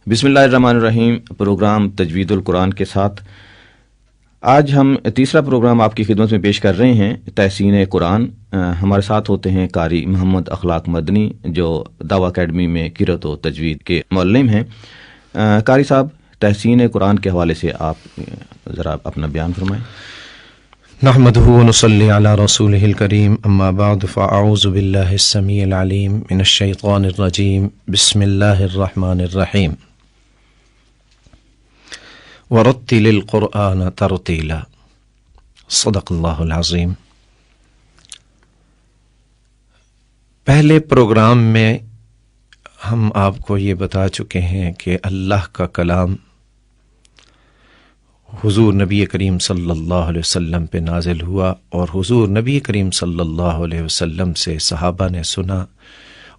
بسم اللہ الرحمن الرحیم۔ پروگرام تجوید القرآن کے ساتھ آج ہم تیسرا پروگرام آپ کی خدمت میں پیش کر رہے ہیں، تحسین قرآن۔ ہمارے ساتھ ہوتے ہیں قاری محمد اخلاق مدنی، جو دعویٰ اکیڈمی میں قرأت و تجوید کے معلم ہیں۔ قاری صاحب، تحسین قرآن کے حوالے سے آپ ذرا اپنا بیان فرمائیں۔ نحمدہ ونصلی علی رسولہ الکریم، اما بعد فاعوذ باللہ السمیع العلیم من الشیطان الرجیم، بسم اللہ الرحمن الرحیم۔ ورتل القرآن ترتیلا، صدق اللہ العظیم۔ پہلے پروگرام میں ہم آپ کو یہ بتا چکے ہیں کہ اللہ کا کلام حضور نبی کریم صلی اللہ علیہ وسلم پہ نازل ہوا، اور حضور نبی کریم صلی اللہ علیہ وسلم سے صحابہ نے سنا،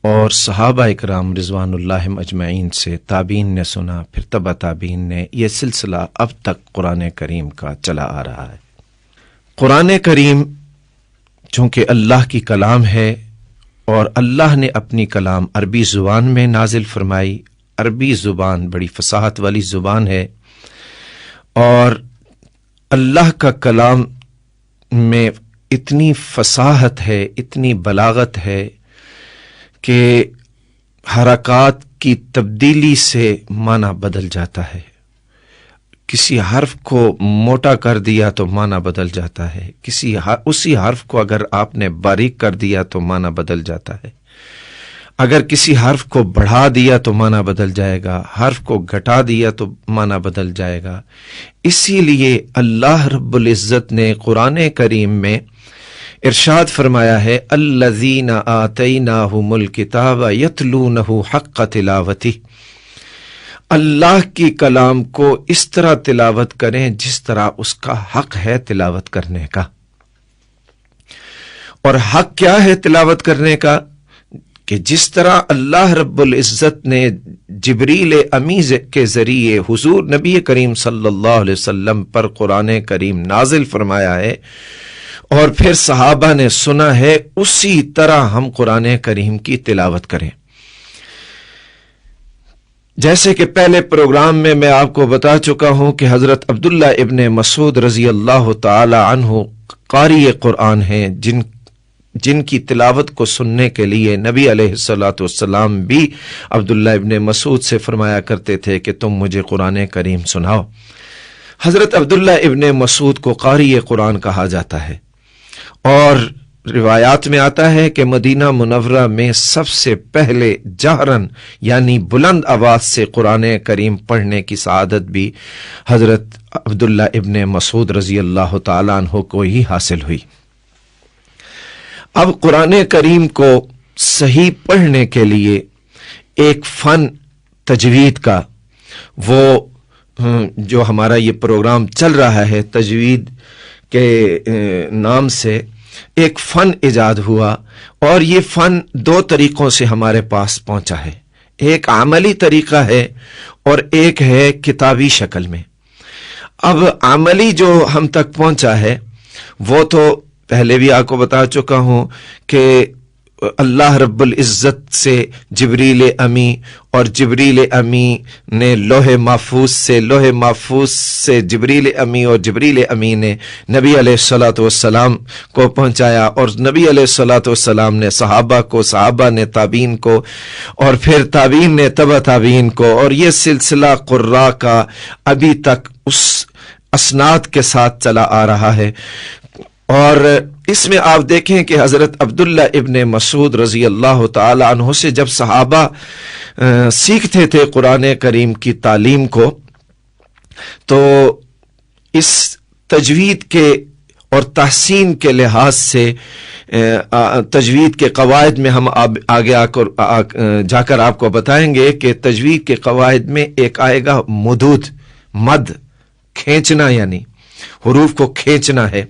اور صحابہ اکرام رضوان اللہ اجمعین سے تابعین نے سنا، پھر تبع تابعین نے۔ یہ سلسلہ اب تک قرآن کریم کا چلا آ رہا ہے۔ قرآن کریم چونکہ اللہ کی کلام ہے، اور اللہ نے اپنی کلام عربی زبان میں نازل فرمائی۔ عربی زبان بڑی فصاحت والی زبان ہے، اور اللہ کا کلام میں اتنی فصاحت ہے، اتنی بلاغت ہے کہ حرکات کی تبدیلی سے معنی بدل جاتا ہے۔ کسی حرف کو موٹا کر دیا تو معنی بدل جاتا ہے، اسی حرف کو اگر آپ نے باریک کر دیا تو معنی بدل جاتا ہے، اگر کسی حرف کو بڑھا دیا تو معنی بدل جائے گا، حرف کو گھٹا دیا تو معنی بدل جائے گا۔ اسی لیے اللہ رب العزت نے قرآن کریم میں ارشاد فرمایا ہے، الذین آتیناہم الکتاب یتلونہ حق تلاوتہ۔ اللہ کی کلام کو اس طرح تلاوت کریں جس طرح اس کا حق ہے تلاوت کرنے کا۔ اور حق کیا ہے تلاوت کرنے کا؟ کہ جس طرح اللہ رب العزت نے جبریل امی کے ذریعے حضور نبی کریم صلی اللہ علیہ وسلم پر قرآن کریم نازل فرمایا ہے، اور پھر صحابہ نے سنا ہے، اسی طرح ہم قرآن کریم کی تلاوت کریں۔ جیسے کہ پہلے پروگرام میں آپ کو بتا چکا ہوں کہ حضرت عبداللہ ابن مسعود رضی اللہ تعالی عنہ قاری قرآن ہیں، جن کی تلاوت کو سننے کے لیے نبی علیہ الصلوۃ والسلام بھی عبداللہ ابن مسعود سے فرمایا کرتے تھے کہ تم مجھے قرآن کریم سناؤ۔ حضرت عبداللہ ابن مسعود کو قاری قرآن کہا جاتا ہے، اور روایات میں آتا ہے کہ مدینہ منورہ میں سب سے پہلے جہرن یعنی بلند آواز سے قرآن کریم پڑھنے کی سعادت بھی حضرت عبداللہ ابن مسعود رضی اللہ تعالیٰ عنہ کو ہی حاصل ہوئی۔ اب قرآن کریم کو صحیح پڑھنے کے لیے ایک فن تجوید کا، وہ جو ہمارا یہ پروگرام چل رہا ہے تجوید کے نام سے، ایک فن ایجاد ہوا، اور یہ فن دو طریقوں سے ہمارے پاس پہنچا ہے۔ ایک عملی طریقہ ہے اور ایک ہے کتابی شکل میں۔ اب عملی جو ہم تک پہنچا ہے وہ تو پہلے بھی آپ کو بتا چکا ہوں کہ اللہ رب العزت سے جبریل امی، اور جبریل امی نے لوح محفوظ سے جبریل امی، اور جبریل امی نے نبی علیہ الصلوۃ والسلام کو پہنچایا، اور نبی علیہ الصلوۃ والسلام نے صحابہ کو، صحابہ نے تابعین کو، اور پھر تابعین نے تبع تابعین کو، اور یہ سلسلہ قراء کا ابھی تک اس اسناد کے ساتھ چلا آ رہا ہے۔ اور اس میں آپ دیکھیں کہ حضرت عبداللہ ابن مسعود رضی اللہ تعالی عنہ سے جب صحابہ سیکھتے تھے قرآن کریم کی تعلیم کو، تو اس تجوید کے اور تحسین کے لحاظ سے تجوید کے قواعد میں ہم آگے جا کر آپ کو بتائیں گے کہ تجوید کے قواعد میں ایک آئے گا مدود، مد کھینچنا، یعنی حروف کو کھینچنا ہے۔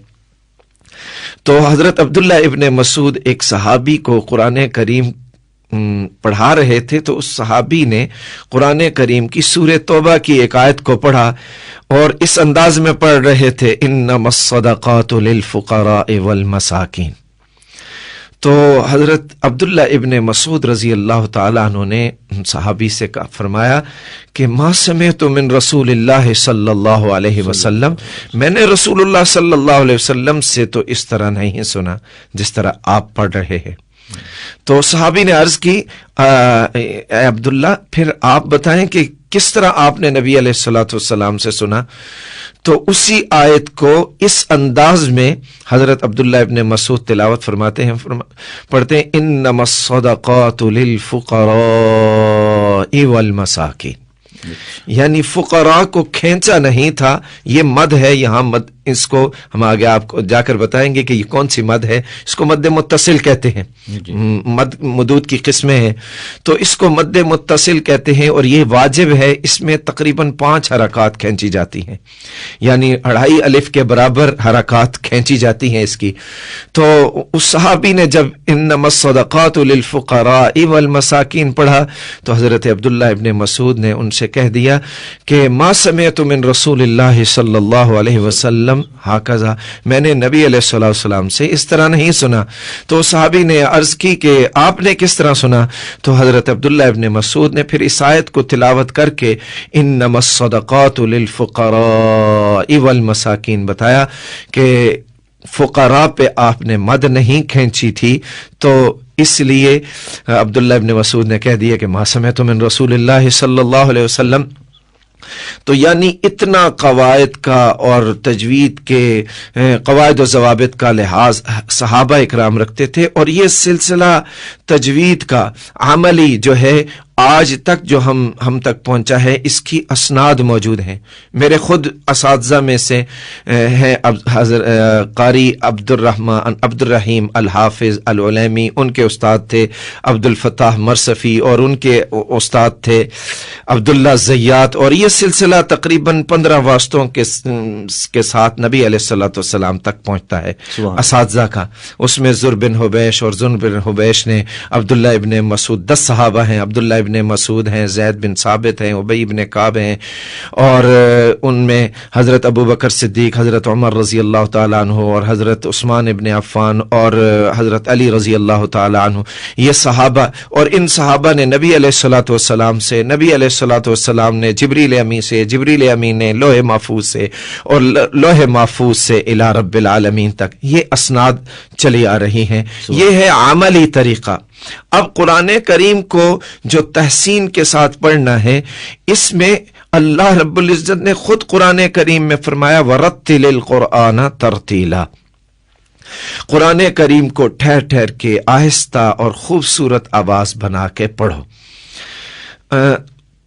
تو حضرت عبداللہ ابن مسعود ایک صحابی کو قرآن کریم پڑھا رہے تھے، تو اس صحابی نے قرآن کریم کی سورہ توبہ کی ایک آیت کو پڑھا، اور اس انداز میں پڑھ رہے تھے، انما الصدقات للفقراء والمساکین۔ تو حضرت عبداللہ ابن مسعود رضی اللہ تعالیٰ عنہ نے صحابی سے فرمایا کہ ما سمعت من رسول اللہ صلی اللہ علیہ وسلم، میں نے رسول اللہ صلی اللہ علیہ وسلم سے تو اس طرح نہیں سنا جس طرح آپ پڑھ رہے ہیں۔ تو صحابی نے عرض کی اے عبداللہ پھر آپ بتائیں کہ کس طرح آپ نے نبی علیہ الصلوۃ والسلام سے سنا؟ تو اسی آیت کو اس انداز میں حضرت عبداللہ ابن مسعود تلاوت فرماتے ہیں، پڑھتے ہیں انما الصدقات للفقراء والمساکین، یعنی فقراء کو کھینچا نہیں تھا، یہ مد ہے، یہاں مد، اس کو ہم آگے آپ کو جا کر بتائیں گے کہ یہ کون سی مد ہے، اس کو مد متصل کہتے ہیں، مد مدود کی قسمیں ہیں، تو اس کو مد متصل کہتے ہیں، اور یہ واجب ہے، اس میں تقریباً 5 حرکات کھینچی جاتی ہیں، یعنی 2.5 الف کے برابر حرکات کھینچی جاتی ہیں اس کی۔ تو اس صحابی نے جب انما الصدقات للفقراء والمساکین پڑھا تو حضرت عبداللہ ابن مسعود نے ان سے کہہ دیا کہ ما سمعت من رسول اللہ صلی اللہ علیہ وسلم ہاکذا، میں نے نبی علیہ الصلوۃ والسلام سے اس طرح نہیں سنا۔ تو صحابی نے عرض کی کہ آپ نے کس طرح سنا؟ تو حضرت عبداللہ ابن مسعود نے پھر اس آیت کو تلاوت کر کے انما الصدقات للفقراء والمساکین بتایا کہ فقراء پہ آپ نے مد نہیں کھینچی تھی، تو اس لیے عبداللہ ابن مسعود نے کہہ دیا کہ ما سمعت من رسول اللہ صلی اللہ علیہ وسلم۔ تو یعنی اتنا قواعد کا اور تجوید کے قواعد و ضوابط کا لحاظ صحابہ اکرام رکھتے تھے، اور یہ سلسلہ تجوید کا عملی جو ہے آج تک جو ہم تک پہنچا ہے، اس کی اسناد موجود ہیں۔ میرے خود اساتذہ میں سے ہیں قاری عبد الرحیم الحافظ العلیمی، ان کے استاد تھے عبد الفتاح مرصفی، اور ان کے استاد تھے عبداللہ زیات، اور یہ سلسلہ تقریباً 15 واسطوں کے ساتھ نبی علیہ الصلوۃ والسلام تک پہنچتا ہے اساتذہ کا۔ اس میں زر بن حبیش اور زن بن حبیش نے عبداللہ ابن مسعود، 10 صحابہ ہیں، عبداللہ ابن مسعود ہیں، زید بن ثابت ہیں، ابی بن کعب ہیں، اور ان میں حضرت ابو بکر صدیق، حضرت عمر رضی اللہ تعالیٰ عنہ، اور حضرت عثمان ابن عفان، اور حضرت علی رضی اللہ تعالیٰ عنہ، یہ صحابہ، اور ان صحابہ نے نبی علیہ الصلوۃ والسلام سے، نبی علیہ الصلوۃ والسلام نے جبریل امی سے، جبریل امی نے لوح محفوظ سے، اور لوح محفوظ سے الی رب العالمین تک یہ اسناد چلی آ رہی ہیں۔ یہ ہے عملی طریقہ۔ اب قرآن کریم کو جو تحسین کے ساتھ پڑھنا ہے، اس میں اللہ رب العزت نے خود قرآن کریم میں فرمایا وَرَتِّلِ الْقُرْآنَ تَرْتِيلًا، قرآن کریم کو ٹھہر ٹھہر کے آہستہ اور خوبصورت آواز بنا کے پڑھو۔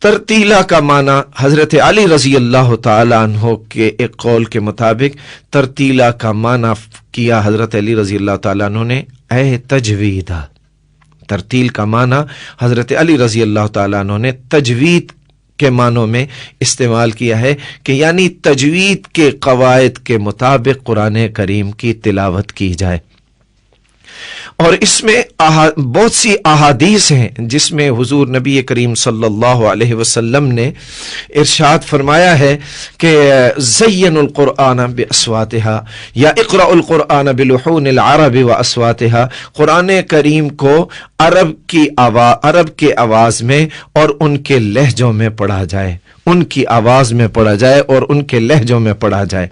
ترتیلا کا معنی حضرت علی رضی اللہ تعالیٰ عنہ کے ایک قول کے مطابق ترتیلا کا معنی کیا حضرت علی رضی اللہ تعالیٰ عنہ نے اے تجویدہ۔ ترتیل کا معنی حضرت علی رضی اللہ تعالیٰ عنہ نے تجوید کے معنوں میں استعمال کیا ہے کہ یعنی تجوید کے قواعد کے مطابق قرآن کریم کی تلاوت کی جائے۔ اور اس میں بہت سی احادیث ہیں جس میں حضور نبی کریم صلی اللہ علیہ وسلم نے ارشاد فرمایا ہے کہ زین القرآن باصواتها یا اقرأ القرآن بلحون العرب واصواتها، قرآن کریم کو عرب کے آواز میں اور ان کے لہجوں میں پڑھا جائے، ان کی آواز میں پڑھا جائے اور ان کے لہجوں میں پڑھا جائے۔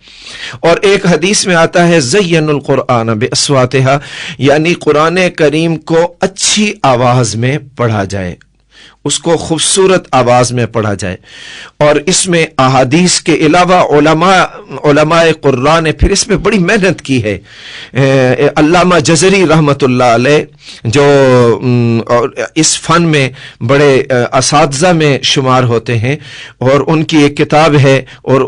اور ایک حدیث میں آتا ہے زین القرآن باصواتها، یعنی قرآن کریم کو اچھی آواز میں پڑھا جائے، اس کو خوبصورت آواز میں پڑھا جائے۔ اور اس میں احادیث کے علاوہ علماء قراء نے پھر اس میں بڑی محنت کی ہے۔ علامہ جزری رحمۃ اللہ علیہ جو اس فن میں بڑے اساتذہ میں شمار ہوتے ہیں، اور ان کی ایک کتاب ہے، اور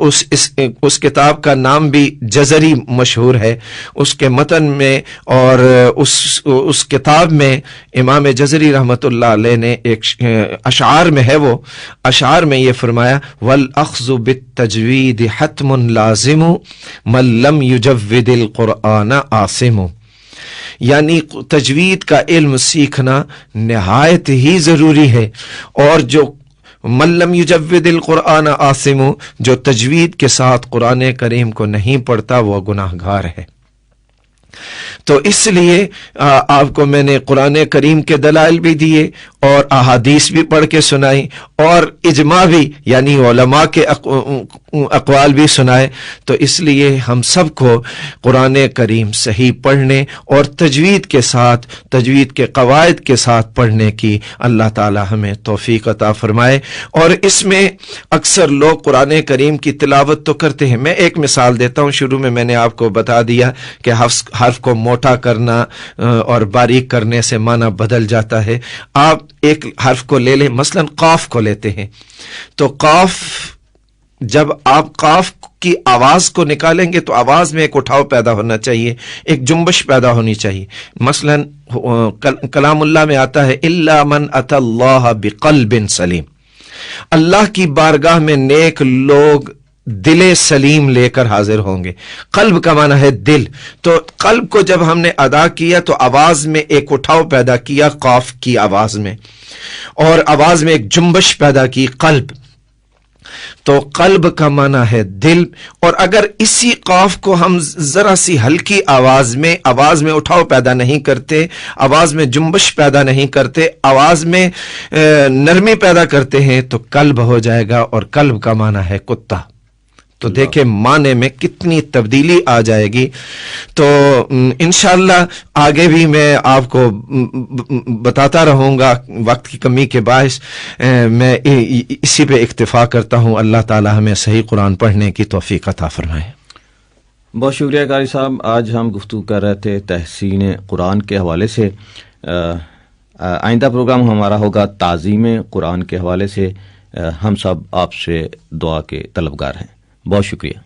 اس کتاب کا نام بھی جزری مشہور ہے۔ اس کے متن میں اور اس کتاب میں امام جزری رحمۃ اللہ علیہ نے ایک اشعار میں ہے، وہ اشعار میں یہ فرمایا والاخذ بالتجوید حتم لازم من لم یجود القرآن عاصم، یعنی تجوید کا علم سیکھنا نہایت ہی ضروری ہے، اور جو من لم یجود القرآن عاصم، جو تجوید کے ساتھ قرآن کریم کو نہیں پڑھتا وہ گناہ گار ہے۔ تو اس لیے آپ کو میں نے قرآن کریم کے دلائل بھی دیے اور احادیث بھی پڑھ کے سنائی اور اجماع بھی یعنی علماء کے اقوال بھی سنائے. تو اس لیے ہم سب کو قرآن کریم صحیح پڑھنے اور تجوید کے ساتھ تجوید کے قواعد کے ساتھ پڑھنے کی اللہ تعالی ہمیں توفیق عطا فرمائے. اور اس میں اکثر لوگ قرآن کریم کی تلاوت تو کرتے ہیں. میں ایک مثال دیتا ہوں. شروع میں نے آپ کو بتا دیا کہ حرف کو موٹا کرنا اور باریک کرنے سے معنی بدل جاتا ہے. آپ ایک حرف کو لے لیں، مثلا قاف کو لیتے ہیں تو قاف، جب آپ قاف کی آواز کو نکالیں گے تو آواز میں ایک اٹھاؤ پیدا ہونا چاہیے، ایک جنبش پیدا ہونی چاہیے. مثلا کلام اللہ میں آتا ہے الا من اتی اللہ بقلب سلیم، اللہ کی بارگاہ میں نیک لوگ دل سلیم لے کر حاضر ہوں گے. قلب کا معنی ہے دل. تو قلب کو جب ہم نے ادا کیا تو آواز میں ایک اٹھاؤ پیدا کیا قاف کی آواز میں، اور آواز میں ایک جنبش پیدا کی قلب. تو قلب کا معنی ہے دل. اور اگر اسی قاف کو ہم ذرا سی ہلکی آواز میں اٹھاؤ پیدا نہیں کرتے، آواز میں جنبش پیدا نہیں کرتے، آواز میں نرمی پیدا کرتے ہیں تو قلب ہو جائے گا، اور قلب کا معنی ہے کتا. تو دیکھیں معنی میں کتنی تبدیلی آ جائے گی. تو انشاءاللہ آگے بھی میں آپ کو بتاتا رہوں گا. وقت کی کمی کے باعث میں اسی پہ اکتفا کرتا ہوں. اللہ تعالی ہمیں صحیح قرآن پڑھنے کی توفیق عطا فرمائے. بہت شکریہ قاری صاحب. آج ہم گفتگو کر رہے تھے تحسین قرآن کے حوالے سے. آئندہ پروگرام ہمارا ہوگا تعظیم قرآن کے حوالے سے. ہم سب آپ سے دعا کے طلبگار ہیں. بہت شکریہ.